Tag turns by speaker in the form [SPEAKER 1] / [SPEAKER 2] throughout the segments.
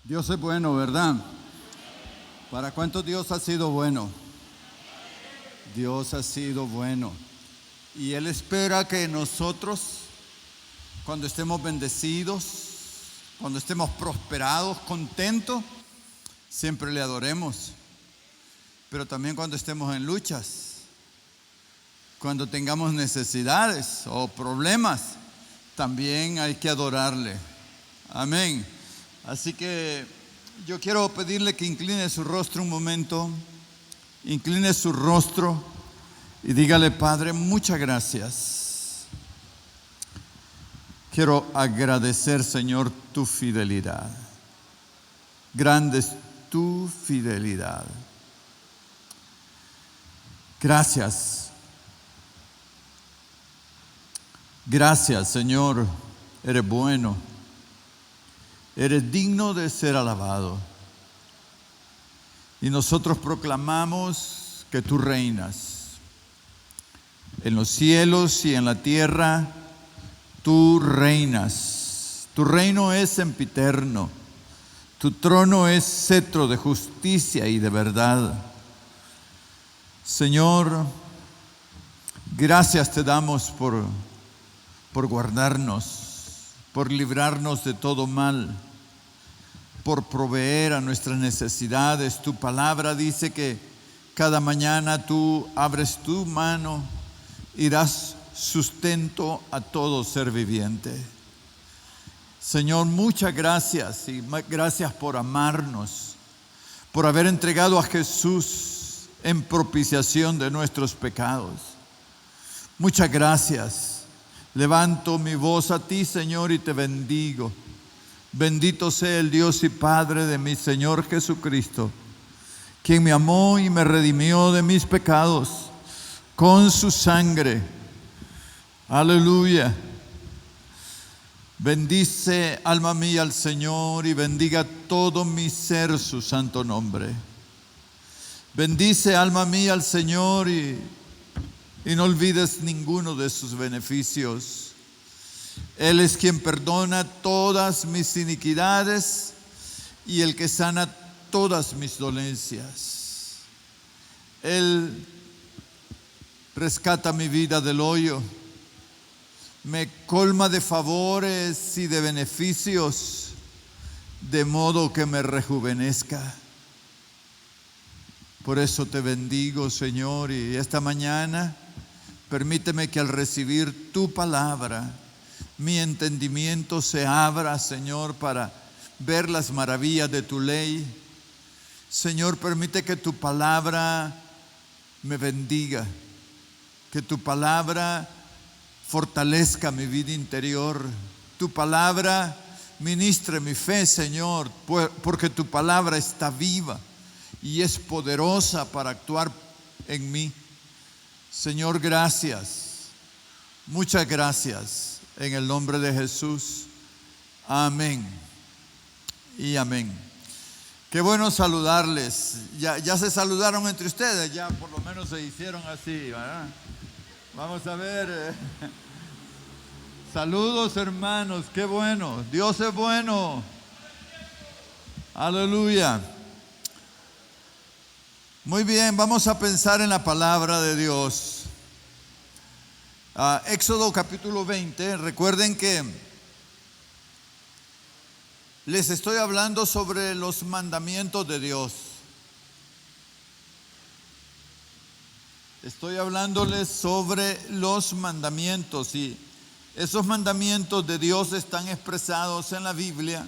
[SPEAKER 1] Dios es bueno, ¿verdad? ¿Para cuántos Dios ha sido bueno? Dios ha sido bueno. Y Él espera que nosotros, cuando estemos bendecidos, cuando estemos prosperados, contentos, siempre le adoremos. Pero también cuando estemos en luchas, cuando tengamos necesidades o problemas, también hay que adorarle. Amén. Así que yo quiero pedirle que incline su rostro un momento, incline su rostro y dígale: Padre, muchas gracias. Quiero agradecer, Señor, tu fidelidad. Grande es tu fidelidad. Gracias. Gracias, Señor. Eres bueno. Eres digno de ser alabado. Y nosotros proclamamos que tú reinas. En los cielos y en la tierra, tú reinas. Tu reino es sempiterno. Tu trono es cetro de justicia y de verdad. Señor, gracias te damos por guardarnos, por librarnos de todo mal, por proveer a nuestras necesidades. Tu palabra dice que cada mañana tú abres tu mano y das sustento a todo ser viviente. Señor, muchas gracias y gracias por amarnos, por haber entregado a Jesús en propiciación de nuestros pecados. Muchas gracias. Levanto mi voz a ti, Señor, y te bendigo. Bendito sea el Dios y Padre de mi Señor Jesucristo, quien me amó y me redimió de mis pecados con su sangre. Aleluya. Bendice, alma mía, al Señor, y bendiga todo mi ser su santo nombre. Bendice, alma mía, al Señor, y no olvides ninguno de sus beneficios. Él es quien perdona todas mis iniquidades y el que sana todas mis dolencias. Él rescata mi vida del hoyo, me colma de favores y de beneficios, de modo que me rejuvenezca. Por eso te bendigo, Señor, y esta mañana permíteme que al recibir tu palabra, mi entendimiento se abra, Señor, para ver las maravillas de tu ley. Señor, permite que tu palabra me bendiga, que tu palabra fortalezca mi vida interior. Tu palabra ministre mi fe, Señor, porque tu palabra está viva y es poderosa para actuar en mí. Señor, gracias. Muchas gracias. En el nombre de Jesús. Amén. Y amén. Qué bueno saludarles. Ya se saludaron entre ustedes. Ya por lo menos se hicieron así, ¿verdad? Vamos a ver. Saludos, hermanos. Qué bueno. Dios es bueno. Aleluya. Muy bien, vamos a pensar en la palabra de Dios. Éxodo capítulo 20. Recuerden que les estoy hablando sobre los mandamientos de Dios. Estoy hablándoles sobre los mandamientos, y esos mandamientos de Dios están expresados en la Biblia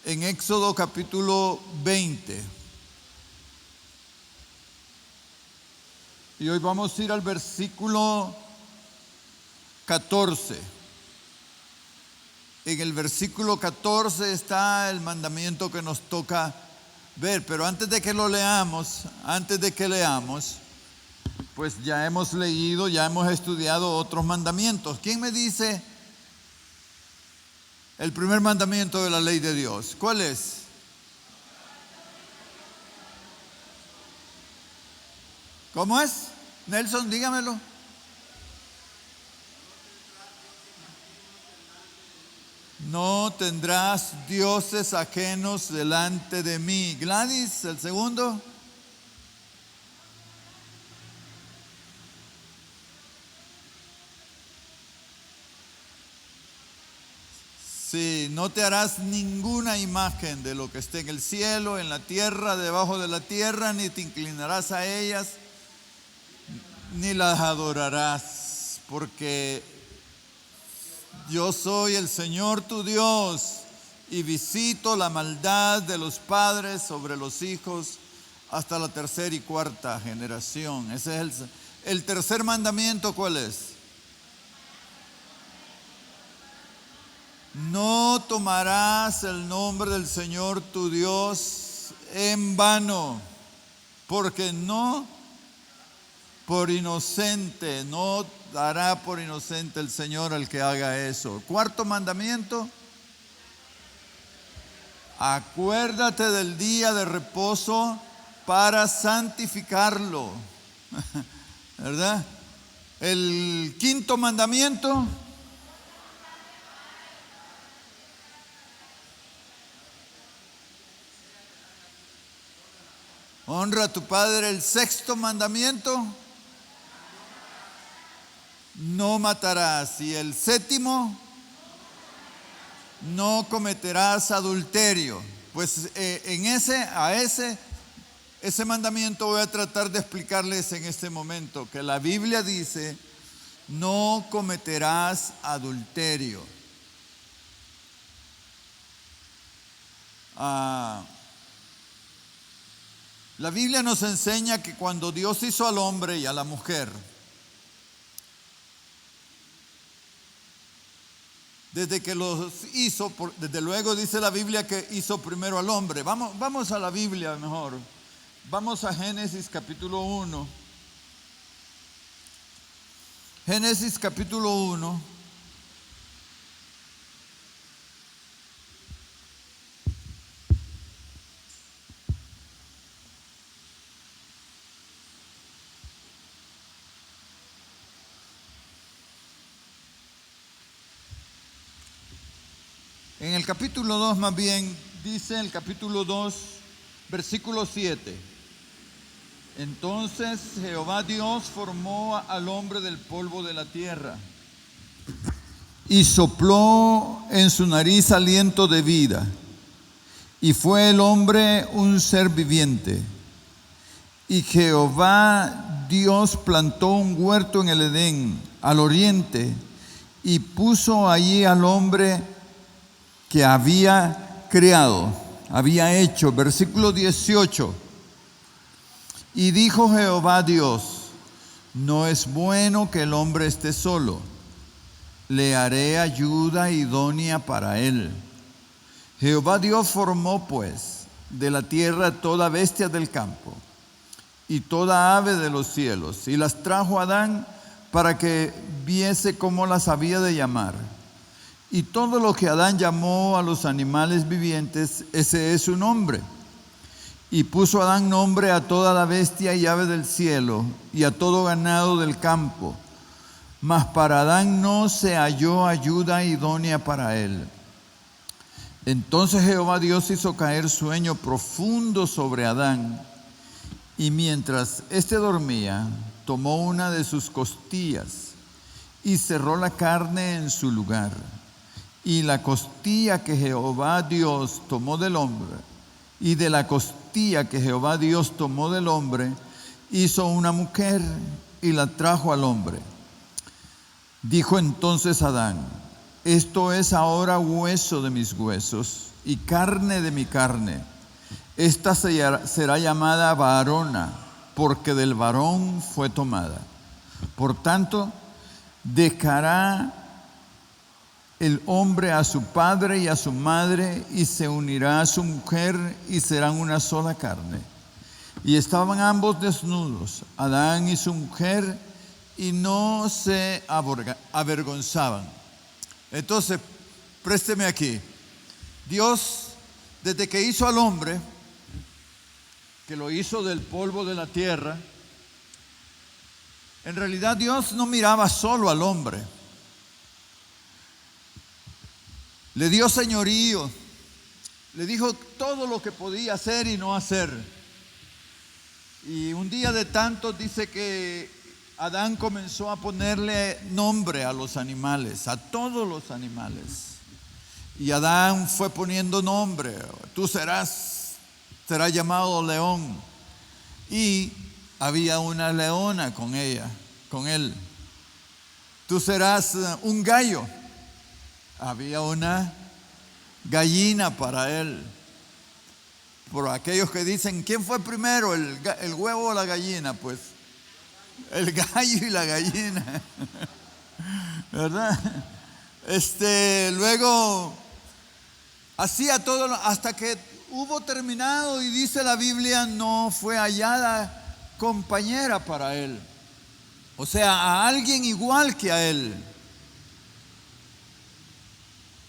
[SPEAKER 1] en Éxodo capítulo 20. Y hoy vamos a ir al versículo 14. En el versículo 14 está el mandamiento que nos toca ver, pero antes de que leamos, pues ya hemos leído, ya hemos estudiado otros mandamientos. ¿Quién me dice el primer mandamiento de la ley de Dios? ¿Cuál es? ¿Cómo es? Nelson, dígamelo. No tendrás dioses ajenos delante de mí. Gladys, el segundo. Sí, no te harás ninguna imagen de lo que esté en el cielo, en la tierra, debajo de la tierra, ni te inclinarás a ellas, ni las adorarás, porque yo soy el Señor tu Dios y visito la maldad de los padres sobre los hijos hasta la tercera y cuarta generación. Ese es el tercer mandamiento. ¿Cuál es? No tomarás el nombre del Señor tu Dios en vano, porque no por inocente, no dará por inocente el Señor al que haga eso. Cuarto mandamiento: acuérdate del día de reposo para santificarlo. ¿Verdad? El quinto mandamiento: honra a tu padre. El sexto mandamiento: no matarás. Y el séptimo: no cometerás adulterio. Pues ese mandamiento voy a tratar de explicarles en este momento, que la Biblia dice: no cometerás adulterio. La Biblia nos enseña que cuando Dios hizo al hombre y a la mujer, desde que los hizo, desde luego dice la Biblia que hizo primero al hombre. Vamos a la Biblia mejor. Vamos a Génesis capítulo 1. Génesis capítulo 1. En el capítulo 2 más bien, dice el capítulo 2, versículo 7. Entonces Jehová Dios formó al hombre del polvo de la tierra y sopló en su nariz aliento de vida, y fue el hombre un ser viviente. Y Jehová Dios plantó un huerto en el Edén, al oriente, y puso allí al hombre que había creado, había hecho. Versículo 18. Y dijo Jehová Dios: no es bueno que el hombre esté solo, le haré ayuda idónea para él. Jehová Dios formó pues de la tierra toda bestia del campo y toda ave de los cielos, y las trajo a Adán para que viese cómo las había de llamar. Y todo lo que Adán llamó a los animales vivientes, ese es su nombre. Y puso Adán nombre a toda la bestia y ave del cielo, y a todo ganado del campo. Mas para Adán no se halló ayuda idónea para él. Entonces Jehová Dios hizo caer sueño profundo sobre Adán, y mientras éste dormía, tomó una de sus costillas y cerró la carne en su lugar. Y la costilla que Jehová Dios tomó del hombre, y de la costilla que Jehová Dios tomó del hombre, hizo una mujer y la trajo al hombre. Dijo entonces Adán: esto es ahora hueso de mis huesos y carne de mi carne. Esta será llamada varona, porque del varón fue tomada. Por tanto, dejará el hombre a su padre y a su madre, y se unirá a su mujer, y serán una sola carne. Y estaban ambos desnudos, Adán y su mujer, y no se avergonzaban. Entonces, présteme aquí. Dios, desde que hizo al hombre, que lo hizo del polvo de la tierra, en realidad Dios no miraba solo al hombre. le dio señorío, le dijo todo lo que podía hacer y no hacer. Y un día de tantos dice que Adán comenzó a ponerle nombre a los animales, a todos los animales. Y Adán fue poniendo nombre. Tú serás llamado león. Y había una leona con él. Tú serás un gallo. Había una gallina para él. Por aquellos que dicen, ¿quién fue primero, el huevo o la gallina? Pues el gallo y la gallina, ¿verdad? Luego hacía todo hasta que hubo terminado, y dice la Biblia, no fue hallada compañera para él. O sea, a alguien igual que a él.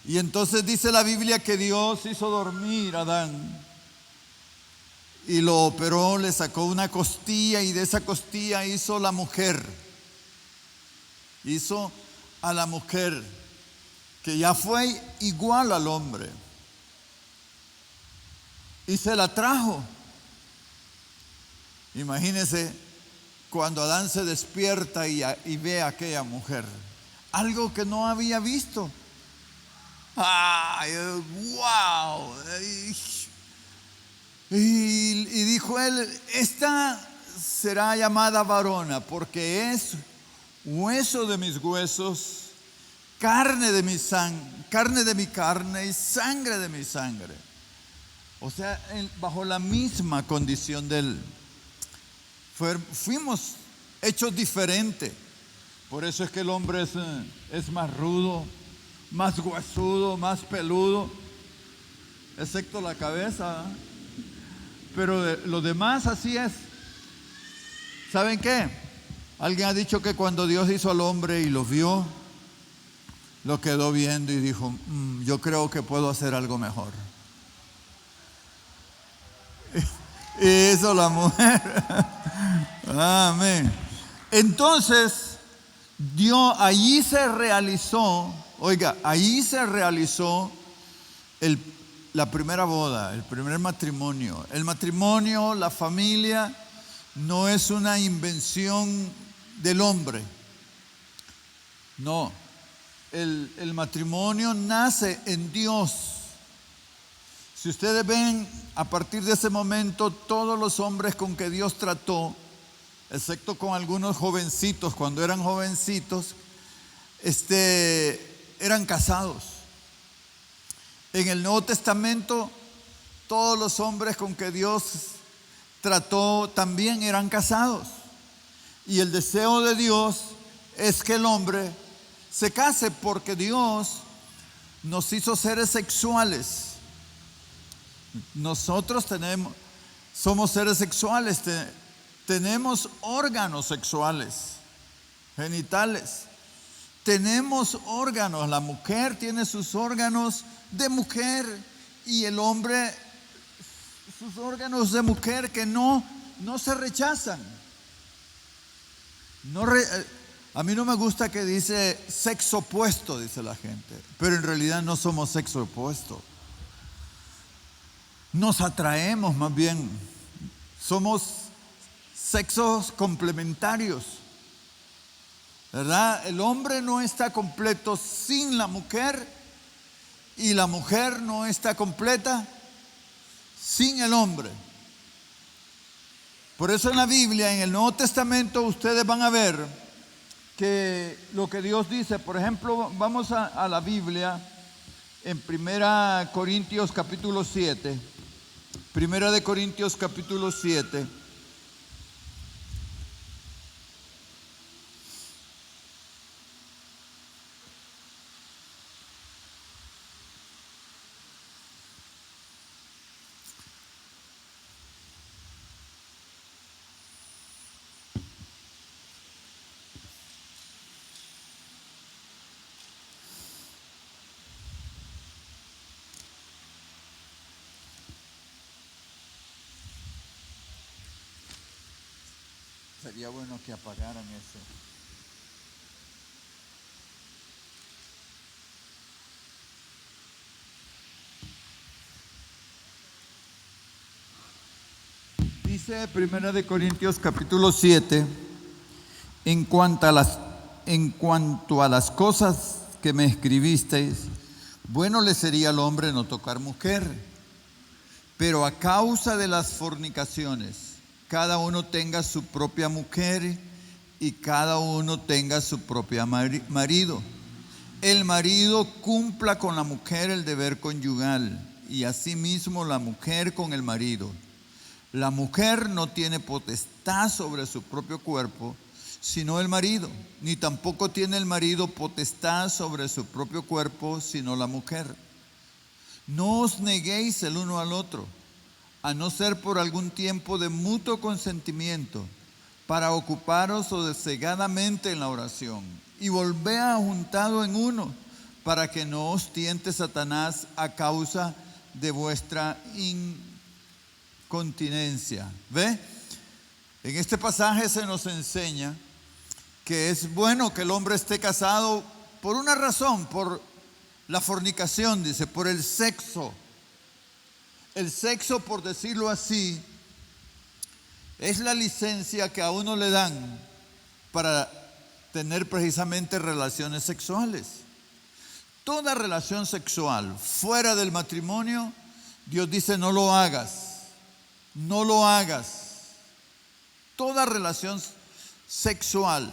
[SPEAKER 1] Y entonces dice la Biblia que Dios hizo dormir a Adán y lo operó, le sacó una costilla, y de esa costilla hizo la mujer. Hizo a la mujer, que ya fue igual al hombre. Y se la trajo. Imagínense cuando Adán se despierta y ve a aquella mujer. Algo que no había visto. ¡Ay, wow! Y dijo él, esta será llamada varona, porque es hueso de mis huesos, carne de mi carne y sangre de mi sangre. O sea, bajo la misma condición de él. Fuimos hechos diferentes. Por eso es que el hombre es más rudo, más huesudo, más peludo, excepto la cabeza, ¿eh? Pero lo demás así es. ¿Saben qué? Alguien ha dicho que cuando Dios hizo al hombre y lo vio, lo quedó viendo y dijo, yo creo que puedo hacer algo mejor. Y hizo la mujer. Amén. Entonces, allí se realizó la primera boda, el primer matrimonio. El matrimonio, la familia, no es una invención del hombre. No, el matrimonio nace en Dios. Si ustedes ven, a partir de ese momento, todos los hombres con que Dios trató, excepto con algunos jovencitos, cuando eran jovencitos, eran casados. En el Nuevo Testamento, todos los hombres con que Dios trató también eran casados. Y el deseo de Dios es que el hombre se case, porque Dios nos hizo seres sexuales. Nosotros somos seres sexuales, tenemos órganos sexuales, genitales. Tenemos órganos, la mujer tiene sus órganos de mujer y el hombre sus órganos de mujer, que no se rechazan. A mí no me gusta que dice sexo opuesto, dice la gente, pero en realidad no somos sexo opuesto. Nos atraemos, más bien. Somos sexos complementarios, ¿verdad? El hombre no está completo sin la mujer, y la mujer no está completa sin el hombre. Por eso en la Biblia, en el Nuevo Testamento, ustedes van a ver que lo que Dios dice. Por ejemplo, vamos a la Biblia en 1 Corintios capítulo 7. 1 de Corintios capítulo 7. Sería bueno que apagaran eso. Dice 1 Corintios capítulo 7, en cuanto a las cosas que me escribisteis, bueno le sería al hombre no tocar mujer, pero a causa de las fornicaciones, cada uno tenga su propia mujer y cada uno tenga su propio marido. El marido cumpla con la mujer el deber conyugal y asimismo la mujer con el marido. La mujer no tiene potestad sobre su propio cuerpo, sino el marido, ni tampoco tiene el marido potestad sobre su propio cuerpo, sino la mujer. No os neguéis el uno al otro, a no ser por algún tiempo de mutuo consentimiento, para ocuparos sosegadamente en la oración, y volved juntado en uno, para que no os tiente Satanás a causa de vuestra incontinencia. ¿Ve? En este pasaje se nos enseña que es bueno que el hombre esté casado por una razón, por la fornicación, dice, por el sexo. El sexo, por decirlo así, es la licencia que a uno le dan para tener precisamente relaciones sexuales. Toda relación sexual fuera del matrimonio, Dios dice no lo hagas, no lo hagas. Toda relación sexual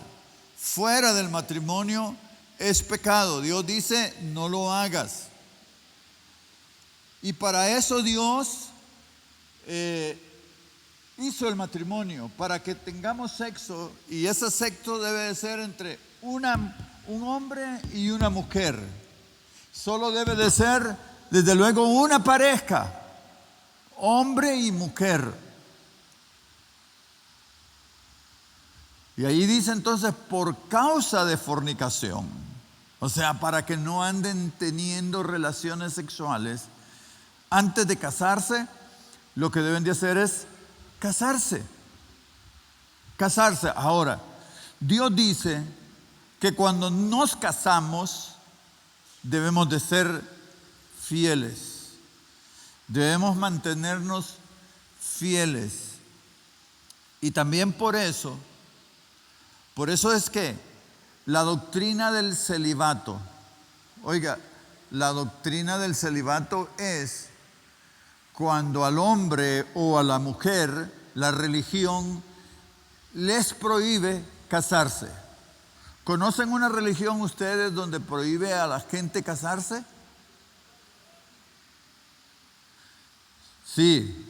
[SPEAKER 1] fuera del matrimonio es pecado. Dios dice no lo hagas. Y para eso Dios hizo el matrimonio, para que tengamos sexo, y ese sexo debe de ser entre un hombre y una mujer. Solo debe de ser, desde luego, una pareja, hombre y mujer. Y ahí dice entonces, por causa de fornicación, o sea, para que no anden teniendo relaciones sexuales, antes de casarse, lo que deben de hacer es casarse. Casarse. Ahora, Dios dice que cuando nos casamos debemos de ser fieles. Debemos mantenernos fieles. Y también por eso es que la doctrina del celibato, oiga, la doctrina del celibato es cuando al hombre o a la mujer la religión les prohíbe casarse. ¿Conocen una religión ustedes donde prohíbe a la gente casarse? Sí.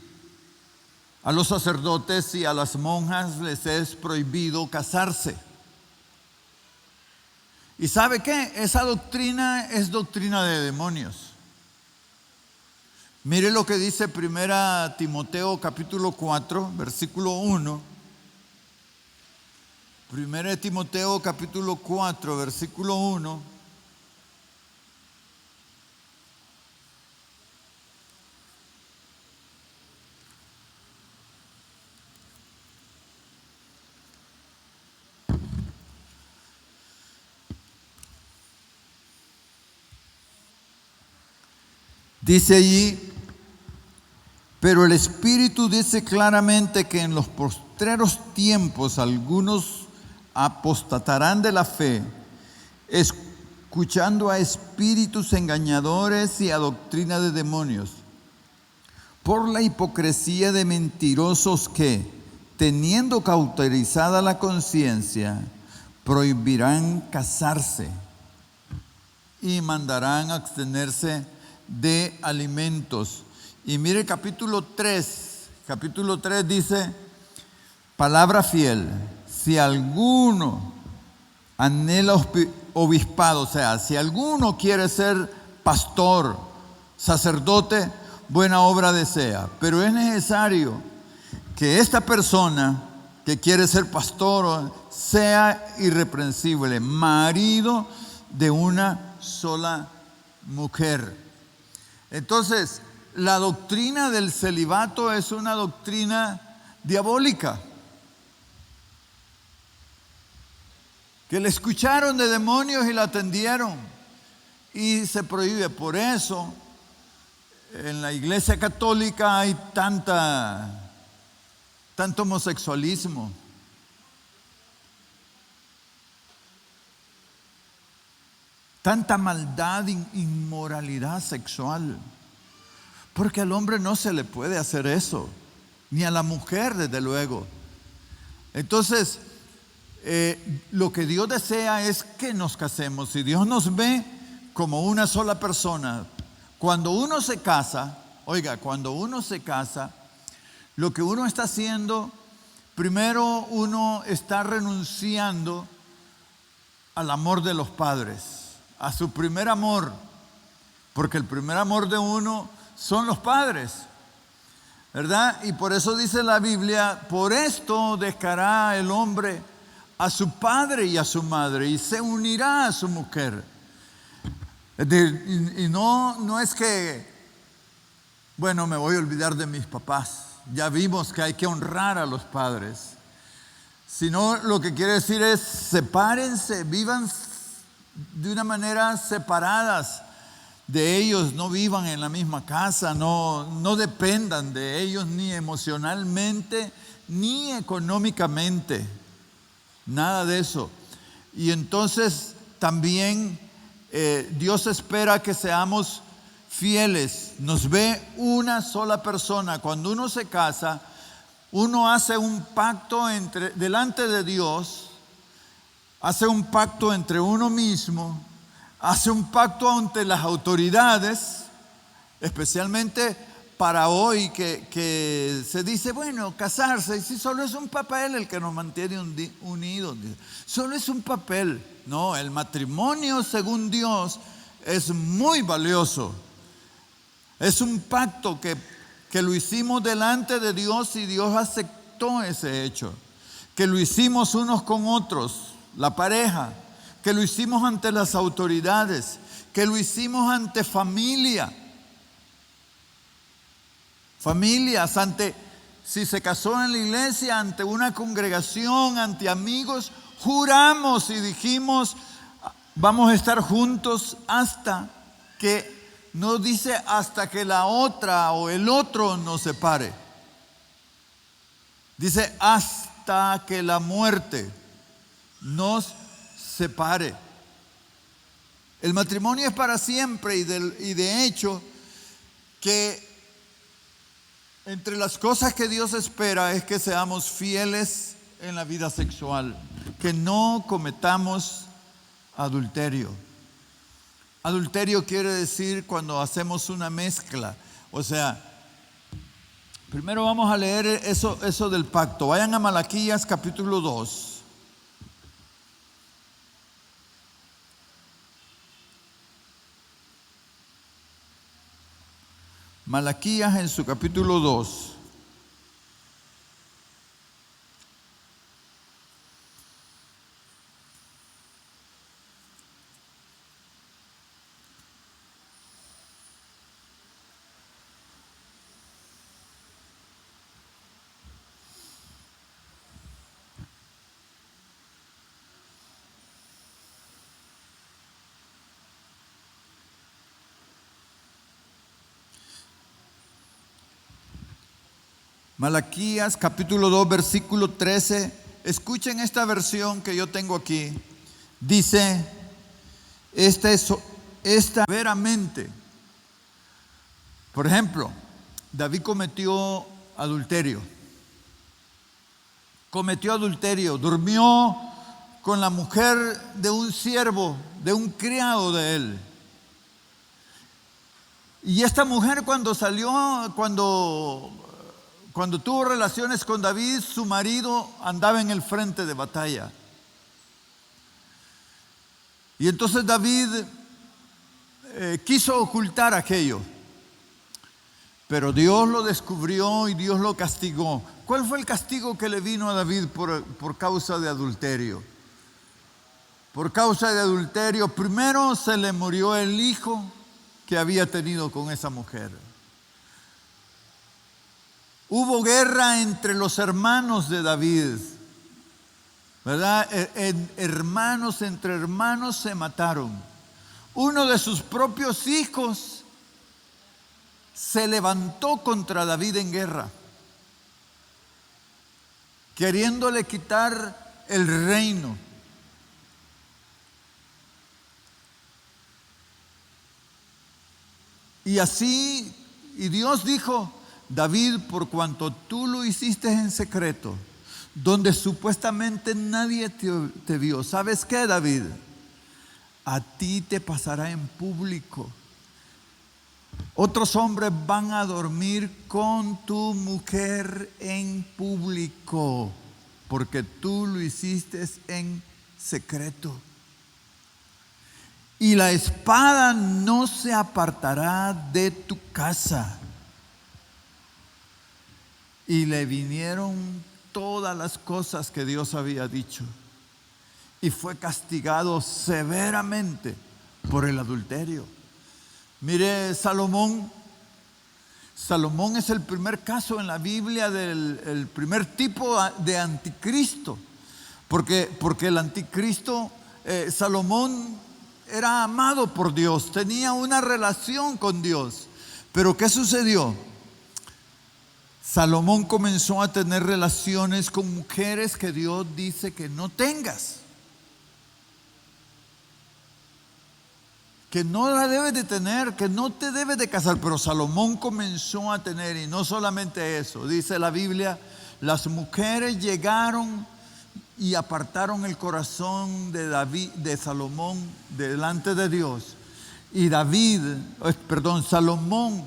[SPEAKER 1] A los sacerdotes y a las monjas les es prohibido casarse. ¿Y sabe qué? Esa doctrina es doctrina de demonios. Mire lo que dice 1 Timoteo capítulo 4, versículo 1. 1 Timoteo capítulo 4, versículo 1. Dice allí: pero el Espíritu dice claramente que en los postreros tiempos algunos apostatarán de la fe, escuchando a espíritus engañadores y a doctrina de demonios, por la hipocresía de mentirosos que, teniendo cauterizada la conciencia, prohibirán casarse y mandarán abstenerse de alimentos. Y mire el capítulo 3 dice, palabra fiel: si alguno anhela obispado, o sea, si alguno quiere ser pastor, sacerdote, buena obra desea. Pero es necesario que esta persona que quiere ser pastor sea irreprensible, marido de una sola mujer. Entonces, la doctrina del celibato es una doctrina diabólica, que le escucharon de demonios y la atendieron, y se prohíbe. Por eso en la Iglesia Católica hay tanta tanto homosexualismo, tanta maldad, inmoralidad sexual. Porque al hombre no se le puede hacer eso, ni a la mujer, desde luego. Entonces, lo que Dios desea es que nos casemos. Si Dios nos ve como una sola persona, cuando uno se casa, oiga, cuando uno se casa, lo que uno está haciendo, primero uno está renunciando al amor de los padres, a su primer amor, porque el primer amor de uno son los padres, ¿verdad? Y por eso dice la Biblia, por esto dejará el hombre a su padre y a su madre y se unirá a su mujer. Y no es que, bueno, me voy a olvidar de mis papás. Ya vimos que hay que honrar a los padres. Sino lo que quiere decir es sepárense, vivan de una manera separadas de ellos, no vivan en la misma casa, no dependan de ellos ni emocionalmente ni económicamente, nada de eso. Y entonces también Dios espera que seamos fieles. Nos ve una sola persona. Cuando uno se casa, uno hace un pacto delante de Dios, hace un pacto entre uno mismo, hace un pacto ante las autoridades, especialmente para hoy que se dice, bueno, casarse, si solo es un papel el que nos mantiene unidos, solo es un papel. No, el matrimonio según Dios es muy valioso. Es un pacto que lo hicimos delante de Dios y Dios aceptó ese hecho. Que lo hicimos unos con otros, la pareja, que lo hicimos ante las autoridades, que lo hicimos ante familias, si se casó en la iglesia, ante una congregación, ante amigos, juramos y dijimos, vamos a estar juntos hasta que, no dice hasta que la otra o el otro nos separe. Dice hasta que la muerte nos separe. El matrimonio es para siempre y de hecho que entre las cosas que Dios espera es que seamos fieles en la vida sexual, que no cometamos adulterio. Adulterio quiere decir cuando hacemos una mezcla. O sea, primero vamos a leer eso del pacto. Vayan a Malaquías capítulo 2. Malaquías en su capítulo 2. Malaquías capítulo 2 versículo 13. Escuchen esta versión que yo tengo aquí. Dice, esta veramente. Por ejemplo, David cometió adulterio. Durmió con la mujer de un siervo, de un criado de él. Y esta mujer cuando tuvo relaciones con David, su marido andaba en el frente de batalla. Y entonces David quiso ocultar aquello. Pero Dios lo descubrió y Dios lo castigó. ¿Cuál fue el castigo que le vino a David por causa de adulterio? Por causa de adulterio, primero se le murió el hijo que había tenido con esa mujer. Hubo guerra entre los hermanos de David, ¿verdad? Hermanos entre hermanos se mataron. Uno de sus propios hijos se levantó contra David en guerra. queriéndole quitar el reino. Y así, y Dios dijo: David, por cuanto tú lo hiciste en secreto, donde supuestamente nadie te vio, ¿sabes qué, David? A ti te pasará en público. Otros hombres van a dormir con tu mujer en público, porque tú lo hiciste en secreto. Y la espada no se apartará de tu casa. Y le vinieron todas las cosas que Dios había dicho. Y fue castigado severamente por el adulterio. Mire, Salomón es el primer caso en la Biblia el primer tipo de anticristo. Porque el anticristo, Salomón, era amado por Dios, tenía una relación con Dios. Pero ¿qué sucedió? Salomón comenzó a tener relaciones con mujeres que Dios dice que no tengas, que no la debes de tener, que no te debes de casar. Pero Salomón comenzó a tener, y no solamente eso, dice la Biblia, las mujeres llegaron y apartaron el corazón de Salomón delante de Dios. Y Salomón,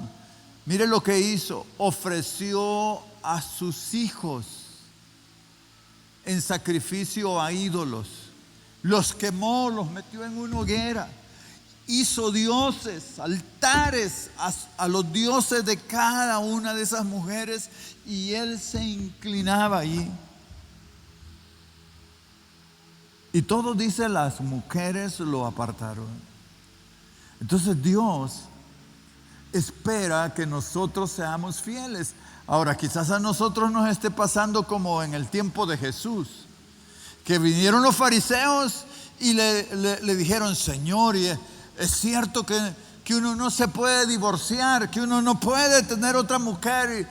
[SPEAKER 1] mire lo que hizo: ofreció a sus hijos en sacrificio a ídolos, los quemó, los metió en una hoguera, hizo dioses, altares a los dioses de cada una de esas mujeres, y él se inclinaba allí. Y todo dice, las mujeres lo apartaron. Entonces Dios espera que nosotros seamos fieles. Ahora, quizás a nosotros nos esté pasando como en el tiempo de Jesús, que vinieron los fariseos y le dijeron: Señor, y es cierto que uno no se puede divorciar, que uno no puede tener otra mujer.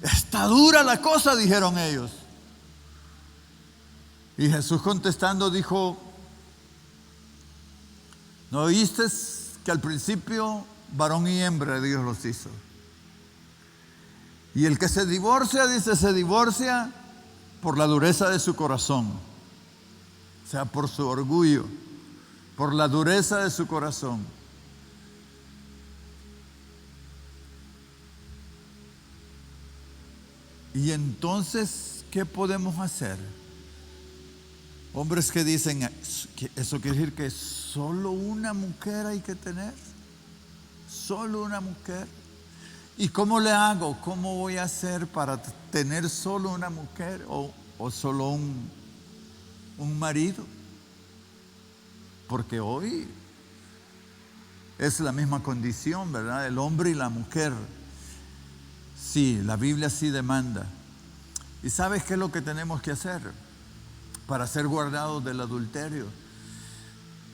[SPEAKER 1] Está dura la cosa, dijeron ellos. Y Jesús contestando dijo: ¿no oíste que al principio varón y hembra Dios los hizo? Y el que se divorcia, dice, se divorcia por la dureza de su corazón, o sea, por su orgullo, por la dureza de su corazón. Y entonces, ¿qué podemos hacer? Hombres que dicen, ¿eso quiere decir que solo una mujer hay que tener? ¿Solo una mujer? ¿Y cómo le hago? ¿Cómo voy a hacer para tener solo una mujer o solo un marido? Porque hoy es la misma condición, ¿verdad? El hombre y la mujer. Sí, la Biblia sí demanda. ¿Y sabes qué es lo que tenemos que hacer para ser guardados del adulterio?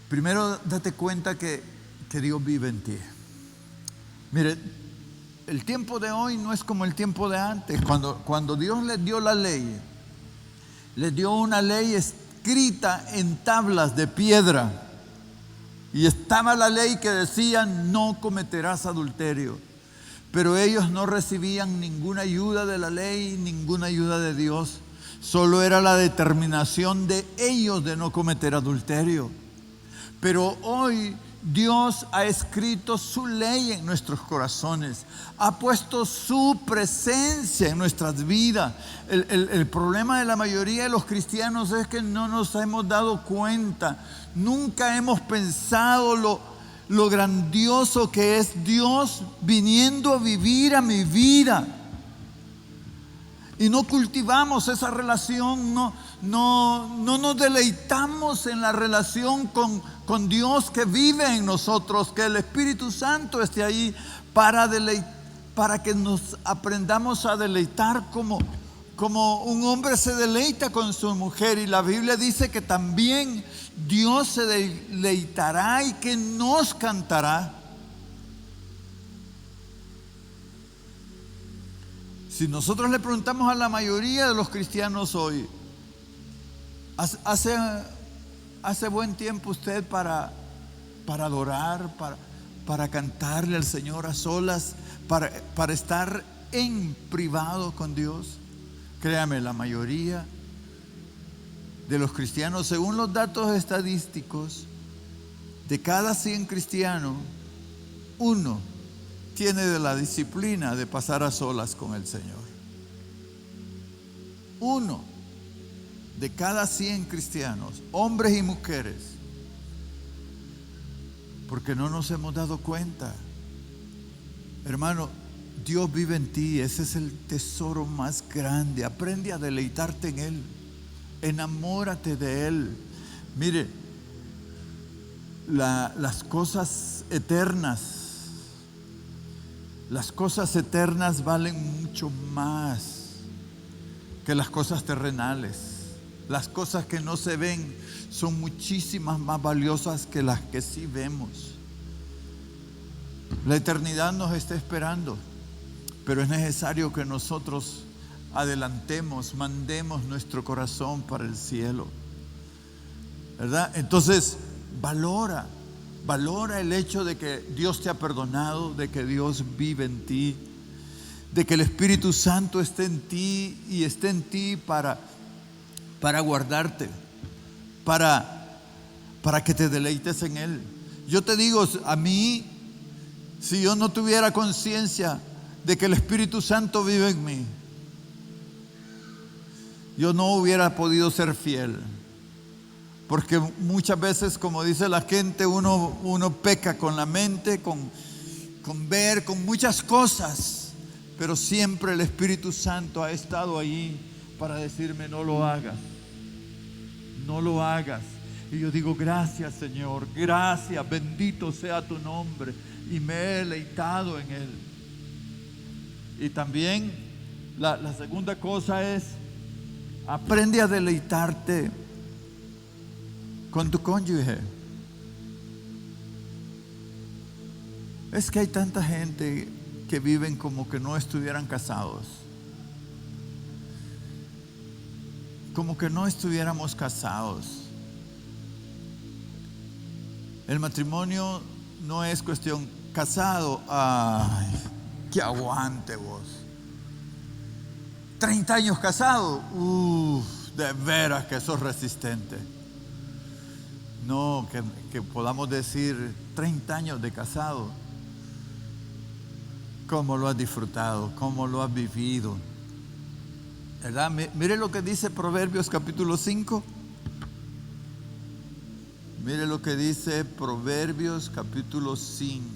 [SPEAKER 1] Primero, date cuenta que Dios vive en ti. Mire, el tiempo de hoy no es como el tiempo de antes. Cuando Dios les dio la ley, les dio una ley escrita en tablas de piedra. Y estaba la ley que decía: no cometerás adulterio. Pero ellos no recibían ninguna ayuda de la ley, ninguna ayuda de Dios. Solo era la determinación de ellos de no cometer adulterio. Pero hoy Dios ha escrito su ley en nuestros corazones, ha puesto su presencia en nuestras vidas. El problema de la mayoría de los cristianos es que no nos hemos dado cuenta, nunca hemos pensado lo grandioso que es Dios viniendo a vivir a mi vida. Y no cultivamos esa relación, no nos deleitamos en la relación con Dios que vive en nosotros, que el Espíritu Santo esté ahí para que nos aprendamos a deleitar como un hombre se deleita con su mujer. Y la Biblia dice que también Dios se deleitará y que nos cantará. Si nosotros le preguntamos a la mayoría de los cristianos hoy, hace buen tiempo usted para adorar, para cantarle al Señor a solas, para estar en privado con Dios. Créame, la mayoría de los cristianos, según los datos estadísticos, de cada 100 cristianos, uno tiene de la disciplina de pasar a solas con el Señor. Uno de cada 100 cristianos, hombres y mujeres, porque no nos hemos dado cuenta. Hermano, Dios vive en ti, ese es el tesoro más grande. Aprende a deleitarte en Él, enamórate de Él. Mire, las cosas eternas valen mucho más que las cosas terrenales. Las cosas que no se ven son muchísimas más valiosas que las que sí vemos. La eternidad nos está esperando, pero es necesario que nosotros adelantemos, mandemos nuestro corazón para el cielo, ¿verdad? Entonces, valora el hecho de que Dios te ha perdonado, de que Dios vive en ti, de que el Espíritu Santo esté en ti y esté en ti para guardarte, para que te deleites en Él. Yo te digo, a mí, si yo no tuviera conciencia de que el Espíritu Santo vive en mí, yo no hubiera podido ser fiel. Porque muchas veces, como dice la gente, uno peca con la mente, con ver, con muchas cosas, pero siempre el Espíritu Santo ha estado ahí para decirme: no lo hagas, no lo hagas. Y yo digo: gracias, Señor, gracias, bendito sea tu nombre, y me he deleitado en Él. Y también la segunda cosa es: aprende a deleitarte con tu cónyuge. Es que hay tanta gente que viven como que no estuvieran casados, como que no estuviéramos casados. El matrimonio no es cuestión casado. Ay, que aguante vos. 30 años casado. De veras que sos resistente. No, que podamos decir 30 años de casado. ¿Cómo lo has disfrutado? ¿Cómo lo has vivido? ¿Verdad? Mire lo que dice Proverbios capítulo 5. Mire lo que dice Proverbios capítulo 5.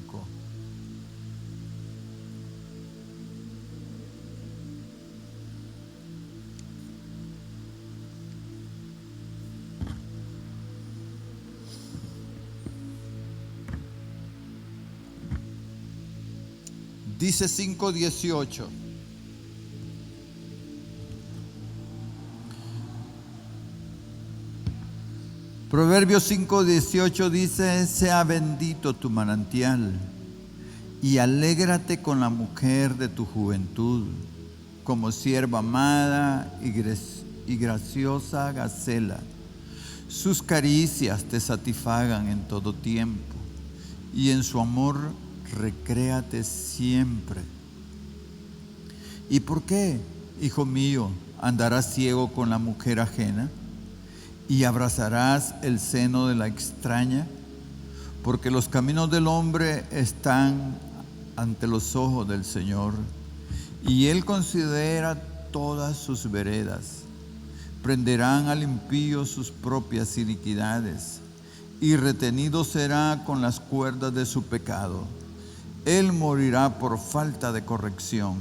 [SPEAKER 1] Dice 5:18. Proverbios 5:18 dice: sea bendito tu manantial y alégrate con la mujer de tu juventud, como sierva amada y graciosa gacela. Sus caricias te satisfagan en todo tiempo, y en su amor recréate siempre. ¿Y por qué, hijo mío, andarás ciego con la mujer ajena y abrazarás el seno de la extraña? Porque los caminos del hombre están ante los ojos del Señor, y Él considera todas sus veredas. Prenderán al impío sus propias iniquidades, y retenido será con las cuerdas de su pecado. Él morirá por falta de corrección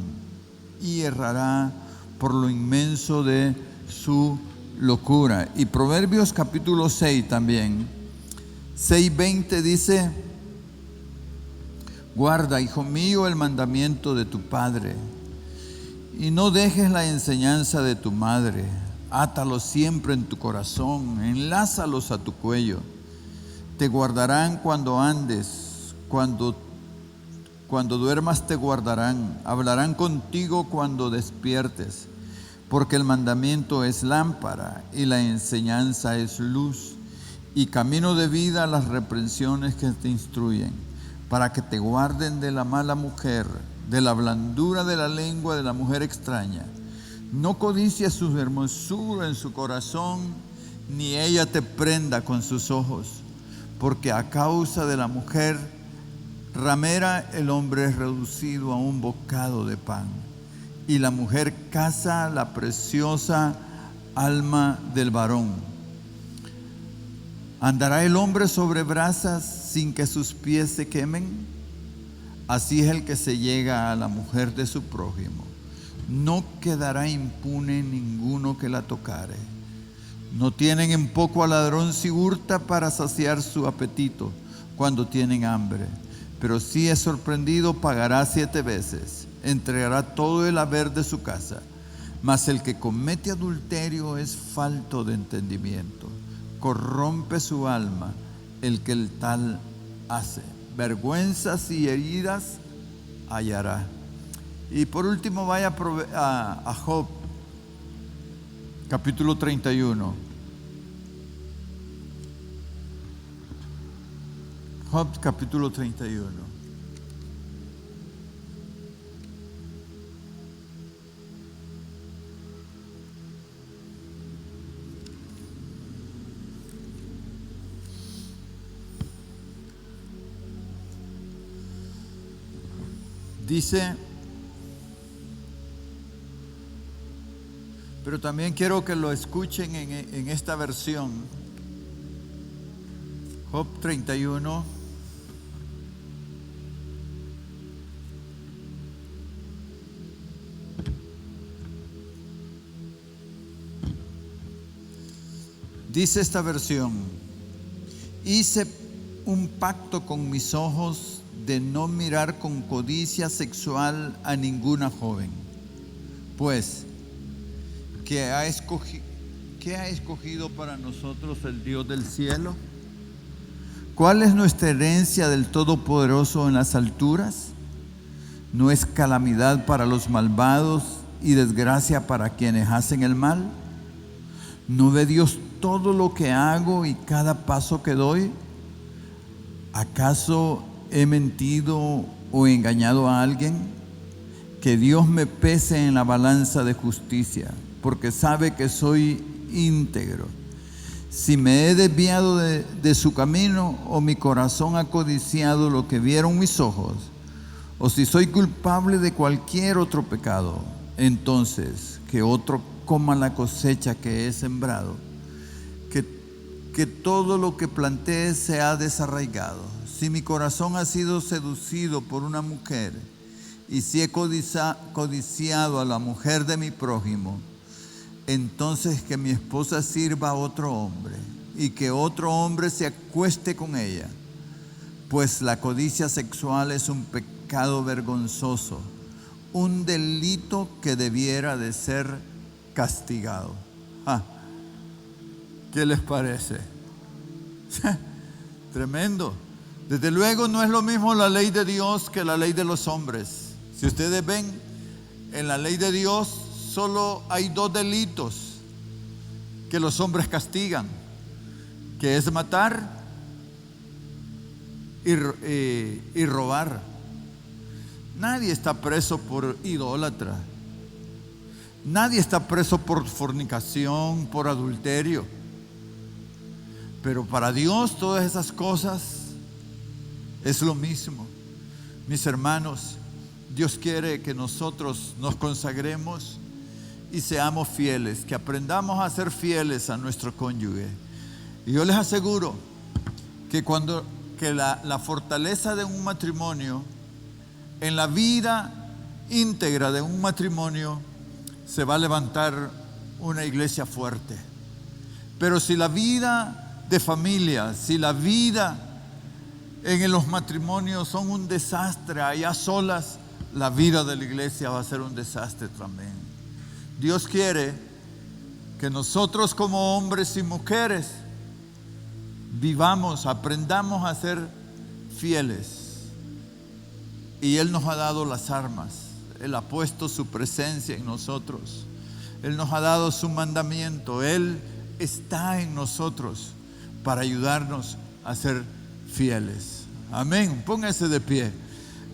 [SPEAKER 1] y errará por lo inmenso de su locura. Y Proverbios capítulo 6 también, 6:20 dice: guarda, hijo mío, el mandamiento de tu padre, y no dejes la enseñanza de tu madre. Átalos siempre en tu corazón, enlázalos a tu cuello. Te guardarán cuando andes, Cuando duermas te guardarán, hablarán contigo cuando despiertes, porque el mandamiento es lámpara y la enseñanza es luz, y camino de vida las reprensiones que te instruyen, para que te guarden de la mala mujer, de la blandura de la lengua de la mujer extraña. No codicies su hermosura en su corazón, ni ella te prenda con sus ojos, porque a causa de la mujer ramera el hombre es reducido a un bocado de pan, y la mujer caza la preciosa alma del varón. ¿Andará el hombre sobre brasas sin que sus pies se quemen? Así es el que se llega a la mujer de su prójimo. No quedará impune ninguno que la tocare. No tienen en poco al ladrón si hurta para saciar su apetito cuando tienen hambre. Pero si es sorprendido, pagará 7 veces. Entregará todo el haber de su casa. Mas el que comete adulterio es falto de entendimiento. Corrompe su alma el que el tal hace. Vergüenzas y heridas hallará. Y por último vaya a Job, capítulo 31. Job, capítulo 31. Dice, pero también quiero que lo escuchen en esta versión. Job 31. Dice esta versión: hice un pacto con mis ojos de no mirar con codicia sexual a ninguna joven. Pues, ¿qué ha escogido para nosotros el Dios del cielo? ¿Cuál es nuestra herencia del Todopoderoso en las alturas? ¿No es calamidad para los malvados y desgracia para quienes hacen el mal? ¿No ve Dios todo lo que hago y cada paso que doy? ¿Acaso he mentido o engañado a alguien? Que Dios me pese en la balanza de justicia, porque sabe que soy íntegro. Si me he desviado de su camino, o mi corazón ha codiciado lo que vieron mis ojos, o si soy culpable de cualquier otro pecado, entonces que otro coma la cosecha que he sembrado, que todo lo que planteé se ha desarraigado. Si mi corazón ha sido seducido por una mujer, y si he codiciado a la mujer de mi prójimo, entonces que mi esposa sirva a otro hombre, y que otro hombre se acueste con ella, pues la codicia sexual es un pecado vergonzoso, un delito que debiera de ser castigado. ¿Qué les parece? Tremendo. Desde luego no es lo mismo la ley de Dios que la ley de los hombres. Si ustedes ven, en la ley de Dios solo hay 2 delitos que los hombres castigan, que es matar y robar. Nadie está preso por idólatra. Nadie está preso por fornicación, por adulterio. Pero para Dios todas esas cosas es lo mismo. Mis hermanos, Dios quiere que nosotros nos consagremos y seamos fieles, que aprendamos a ser fieles a nuestro cónyuge. Y yo les aseguro que la fortaleza de un matrimonio, en la vida íntegra de un matrimonio, se va a levantar una iglesia fuerte. Pero si la vida de familia, si la vida en los matrimonios son un desastre, allá solas, la vida de la iglesia va a ser un desastre también. Dios quiere que nosotros como hombres y mujeres vivamos, aprendamos a ser fieles y Él nos ha dado las armas. Él ha puesto su presencia en nosotros. Él nos ha dado su mandamiento. Él está en nosotros para ayudarnos a ser fieles. Amén. Póngase de pie.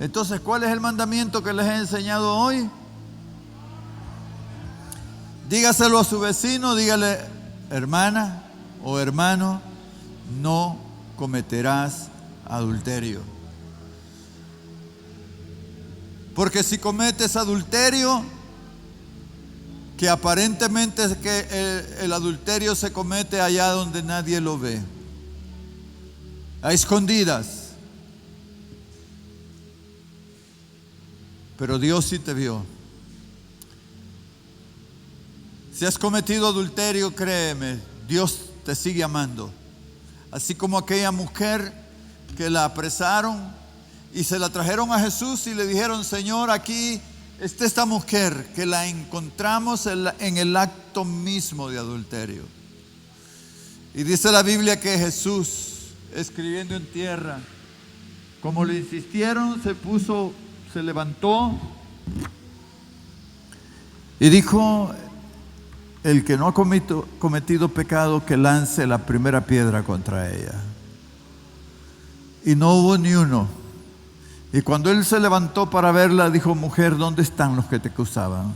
[SPEAKER 1] Entonces, ¿cuál es el mandamiento que les he enseñado hoy? Dígaselo a su vecino, dígale: hermana o hermano, no cometerás adulterio. Porque si cometes adulterio, que aparentemente es que el adulterio se comete allá donde nadie lo ve, a escondidas. Pero Dios sí te vio. Si has cometido adulterio, créeme, Dios te sigue amando. Así como aquella mujer que la apresaron y se la trajeron a Jesús y le dijeron: Señor, aquí está esta mujer que la encontramos en el acto mismo de adulterio. Y dice la Biblia que Jesús, escribiendo en tierra, como le insistieron, se levantó y dijo: el que no ha cometido pecado, que lance la primera piedra contra ella. Y no hubo ni uno. Y cuando él se levantó para verla, dijo: mujer, ¿dónde están los que te acusaban?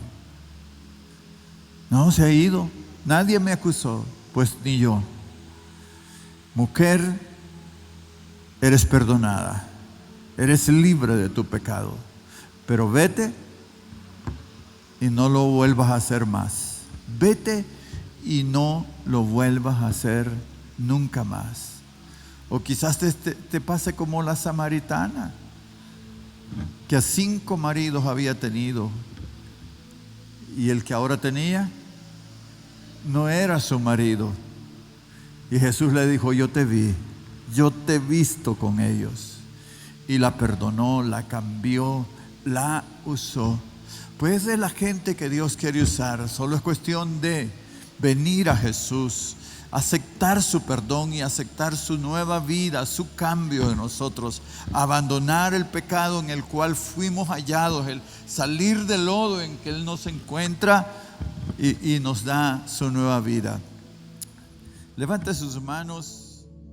[SPEAKER 1] No, se ha ido. Nadie me acusó. Pues ni yo. Mujer, eres perdonada. Eres libre de tu pecado. Pero vete y no lo vuelvas a hacer más. Vete y no lo vuelvas a hacer nunca más. O quizás te pase como la samaritana, que a 5 maridos había tenido, y el que ahora tenía no era su marido. Y Jesús le dijo: yo te vi, yo te he visto con ellos. Y la perdonó, la cambió, la usó. Pues es la gente que Dios quiere usar. Solo es cuestión de venir a Jesús, aceptar su perdón y aceptar su nueva vida, su cambio en nosotros, abandonar el pecado en el cual fuimos hallados, el salir del lodo en que Él nos encuentra y nos da su nueva vida. Levante sus manos.